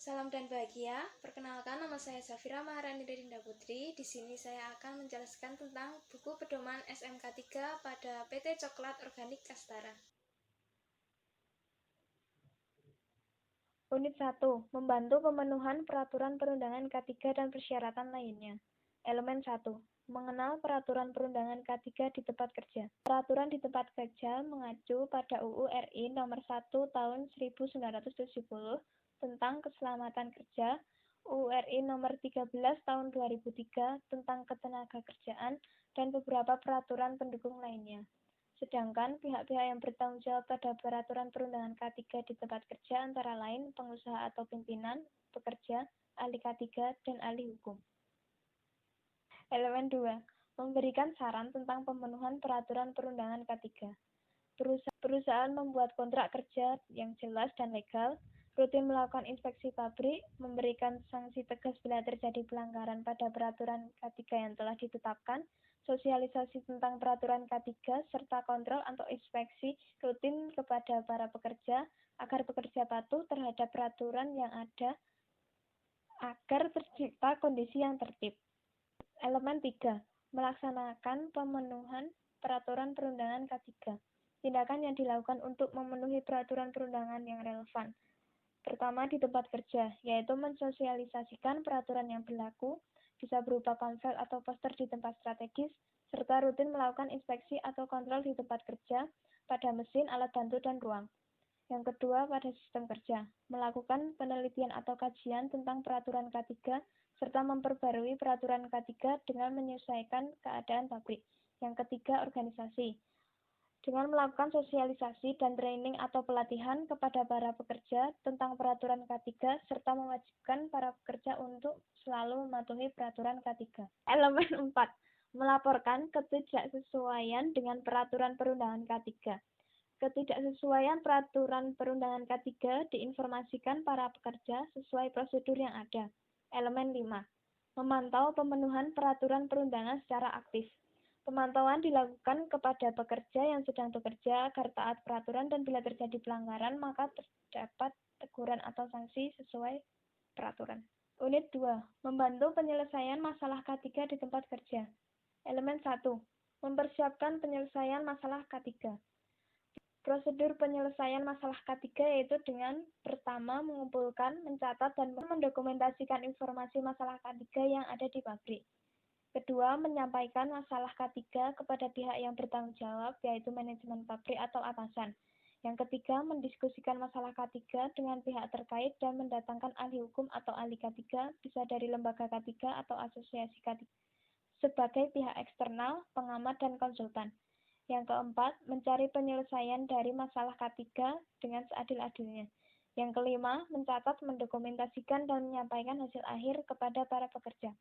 Salam dan bahagia. Perkenalkan, nama saya Zafira Maharani Dinda Putri. Di sini saya akan menjelaskan tentang buku pedoman SMK 3 pada PT Coklat Organik Kastara. Unit 1. Membantu pemenuhan peraturan perundangan K3 dan persyaratan lainnya. Elemen 1. Mengenal peraturan perundangan K3 di tempat kerja. Peraturan di tempat kerja mengacu pada UU RI nomor 1 tahun 1970 tentang keselamatan kerja, UU RI nomor 13 tahun 2003 tentang ketenagakerjaan, dan beberapa peraturan pendukung lainnya. Sedangkan pihak-pihak yang bertanggung jawab pada peraturan perundangan K3 di tempat kerja antara lain pengusaha atau pimpinan, pekerja, ahli K3, dan ahli hukum. Elemen 2. Memberikan saran tentang pemenuhan peraturan perundangan K3. Perusahaan membuat kontrak kerja yang jelas dan legal, rutin melakukan inspeksi pabrik, memberikan sanksi tegas bila terjadi pelanggaran pada peraturan K3 yang telah ditetapkan, sosialisasi tentang peraturan K3, serta kontrol atau inspeksi rutin kepada para pekerja agar pekerja patuh terhadap peraturan yang ada agar tercipta kondisi yang tertib. Elemen 3. Melaksanakan pemenuhan peraturan perundangan K3. Tindakan yang dilakukan untuk memenuhi peraturan perundangan yang relevan. Pertama, di tempat kerja, yaitu mensosialisasikan peraturan yang berlaku, bisa berupa pamflet atau poster di tempat strategis, serta rutin melakukan inspeksi atau kontrol di tempat kerja, pada mesin, alat bantu, dan ruang. Yang kedua, pada sistem kerja, melakukan penelitian atau kajian tentang peraturan K3, serta memperbarui peraturan K3 dengan menyesuaikan keadaan pabrik. Yang ketiga, organisasi, dengan melakukan sosialisasi dan training atau pelatihan kepada para pekerja tentang peraturan K3, serta mewajibkan para pekerja untuk selalu mematuhi peraturan K3. Elemen 4. Melaporkan ketidaksesuaian dengan peraturan perundangan K3. Ketidaksesuaian peraturan perundangan K3 diinformasikan para pekerja sesuai prosedur yang ada. Elemen 5. Memantau pemenuhan peraturan perundangan secara aktif. Pemantauan dilakukan kepada pekerja yang sedang bekerja agar taat peraturan, dan bila terjadi pelanggaran maka terdapat teguran atau sanksi sesuai peraturan. Unit 2. Membantu penyelesaian masalah K3 di tempat kerja. Elemen 1. Mempersiapkan penyelesaian masalah K3. Prosedur penyelesaian masalah K3 yaitu dengan pertama mengumpulkan, mencatat, dan mendokumentasikan informasi masalah K3 yang ada di pabrik. Kedua, menyampaikan masalah K3 kepada pihak yang bertanggung jawab, yaitu manajemen pabrik atau atasan. Yang ketiga, mendiskusikan masalah K3 dengan pihak terkait dan mendatangkan ahli hukum atau ahli K3, bisa dari lembaga K3 atau asosiasi K3, sebagai pihak eksternal, pengamat, dan konsultan. Yang keempat, mencari penyelesaian dari masalah K3 dengan seadil-adilnya. Yang kelima, mencatat, mendokumentasikan, dan menyampaikan hasil akhir kepada para pekerja.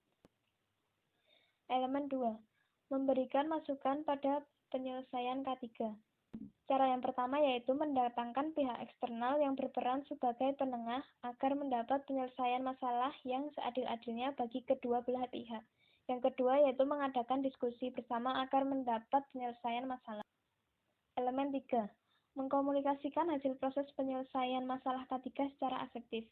Elemen 2. Memberikan masukan pada penyelesaian K3. Cara yang pertama yaitu mendatangkan pihak eksternal yang berperan sebagai penengah agar mendapat penyelesaian masalah yang seadil-adilnya bagi kedua belah pihak. Yang kedua yaitu mengadakan diskusi bersama agar mendapat penyelesaian masalah. Elemen 3. Mengkomunikasikan hasil proses penyelesaian masalah K3 secara efektif.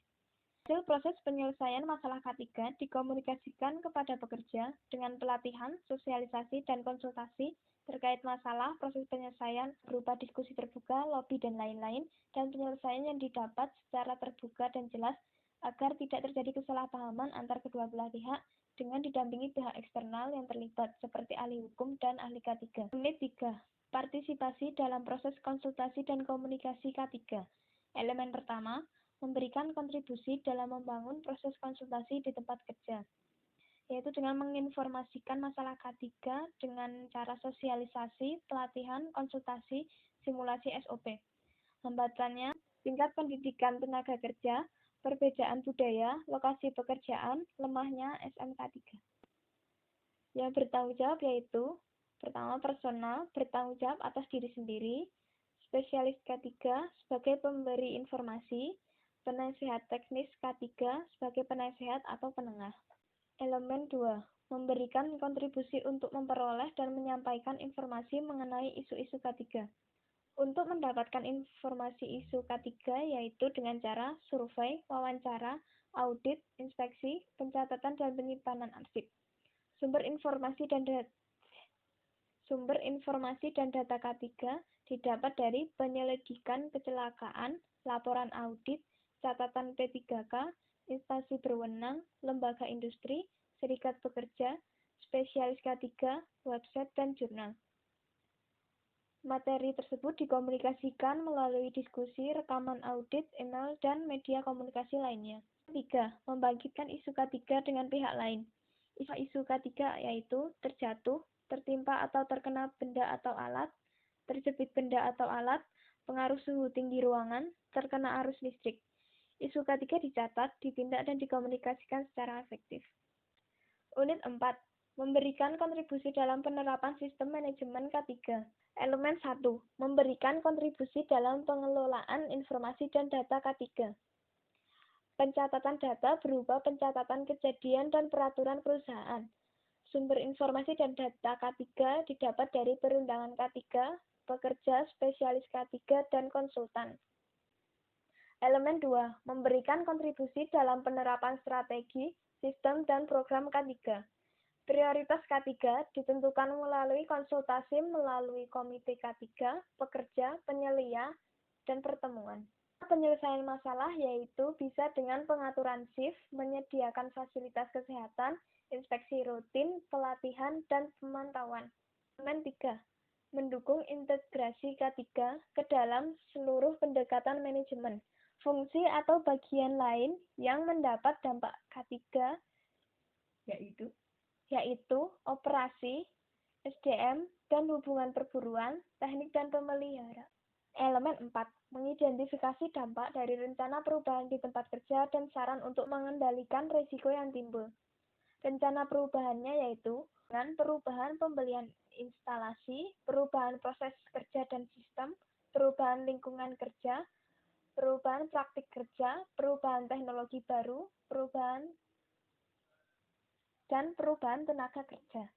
Hasil proses penyelesaian masalah K3 dikomunikasikan kepada pekerja dengan pelatihan, sosialisasi, dan konsultasi terkait masalah proses penyelesaian berupa diskusi terbuka, lobby, dan lain-lain, dan penyelesaian yang didapat secara terbuka dan jelas agar tidak terjadi kesalahpahaman antar kedua belah pihak dengan didampingi pihak eksternal yang terlibat seperti ahli hukum dan ahli K3. Unit 3. Partisipasi dalam proses konsultasi dan komunikasi K3. Elemen pertama, memberikan kontribusi dalam membangun proses konsultasi di tempat kerja, yaitu dengan menginformasikan masalah K3 dengan cara sosialisasi, pelatihan, konsultasi, simulasi SOP. Hambatannya, tingkat pendidikan tenaga kerja, perbedaan budaya, lokasi pekerjaan, lemahnya SMK 3. Yang bertanggung jawab yaitu, pertama, personal, bertanggung jawab atas diri sendiri, spesialis K3 sebagai pemberi informasi, penasehat teknis K3 sebagai penasehat atau penengah. Elemen 2. Memberikan kontribusi untuk memperoleh dan menyampaikan informasi mengenai isu-isu K3. Untuk mendapatkan informasi isu K3 yaitu dengan cara survei, wawancara, audit, inspeksi, pencatatan dan penyimpanan arsip. Sumber informasi dan data K3 didapat dari penyelidikan kecelakaan, laporan audit, catatan P3K, instansi berwenang, lembaga industri, serikat pekerja, spesialis K3, website, dan jurnal. Materi tersebut dikomunikasikan melalui diskusi, rekaman audit, email, dan media komunikasi lainnya. 3. Membangkitkan isu K3 dengan pihak lain. Isu K3 yaitu terjatuh, tertimpa atau terkena benda atau alat, terjepit benda atau alat, pengaruh suhu tinggi ruangan, terkena arus listrik. Isu K3 dicatat, ditindak, dan dikomunikasikan secara efektif. Unit 4. Memberikan kontribusi dalam penerapan sistem manajemen K3. Elemen 1. Memberikan kontribusi dalam pengelolaan informasi dan data K3. Pencatatan data berupa pencatatan kejadian dan peraturan perusahaan. Sumber informasi dan data K3 didapat dari perundangan K3, pekerja, spesialis K3, dan konsultan. Elemen 2. Memberikan kontribusi dalam penerapan strategi, sistem, dan program K3. Prioritas K3 ditentukan melalui konsultasi melalui komite K3, pekerja, penyelia, dan pertemuan. Penyelesaian masalah yaitu bisa dengan pengaturan shift, menyediakan fasilitas kesehatan, inspeksi rutin, pelatihan, dan pemantauan. Elemen 3. Mendukung integrasi K3 ke dalam seluruh pendekatan manajemen, fungsi atau bagian lain yang mendapat dampak K3 yaitu operasi, SDM, dan hubungan perburuan, teknik dan pemelihara. Elemen 4. Mengidentifikasi dampak dari rencana perubahan di tempat kerja dan saran untuk mengendalikan risiko yang timbul. Rencana perubahannya yaitu dengan perubahan pembelian instalasi, perubahan proses kerja dan sistem, perubahan lingkungan kerja, perubahan praktik kerja, perubahan teknologi baru, dan perubahan tenaga kerja.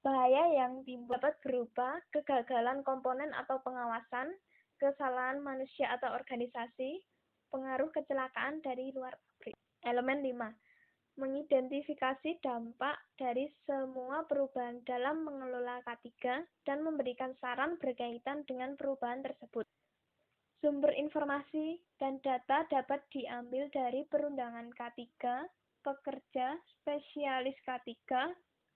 Bahaya yang timbul dapat berupa kegagalan komponen atau pengawasan, kesalahan manusia atau organisasi, pengaruh kecelakaan dari luar pabrik. Elemen 5. Mengidentifikasi dampak dari semua perubahan dalam mengelola K3 dan memberikan saran berkaitan dengan perubahan tersebut. Sumber informasi dan data dapat diambil dari perundangan K3, pekerja, spesialis K3,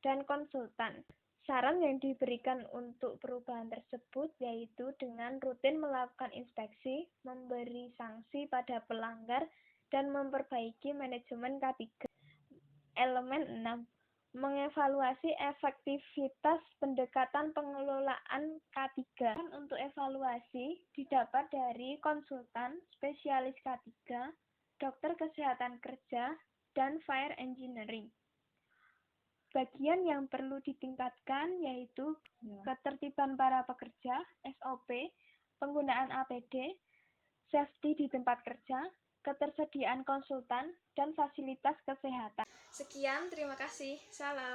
dan konsultan. Saran yang diberikan untuk perubahan tersebut yaitu dengan rutin melakukan inspeksi, memberi sanksi pada pelanggar, dan memperbaiki manajemen K3. Elemen 6. Mengevaluasi efektivitas pendekatan pengelolaan K3. Untuk evaluasi didapat dari konsultan, spesialis K3, dokter kesehatan kerja, dan fire engineering. Bagian yang perlu ditingkatkan yaitu ketertiban para pekerja, SOP, penggunaan APD, safety di tempat kerja, ketersediaan konsultan, dan fasilitas kesehatan. Sekian, terima kasih. Salam.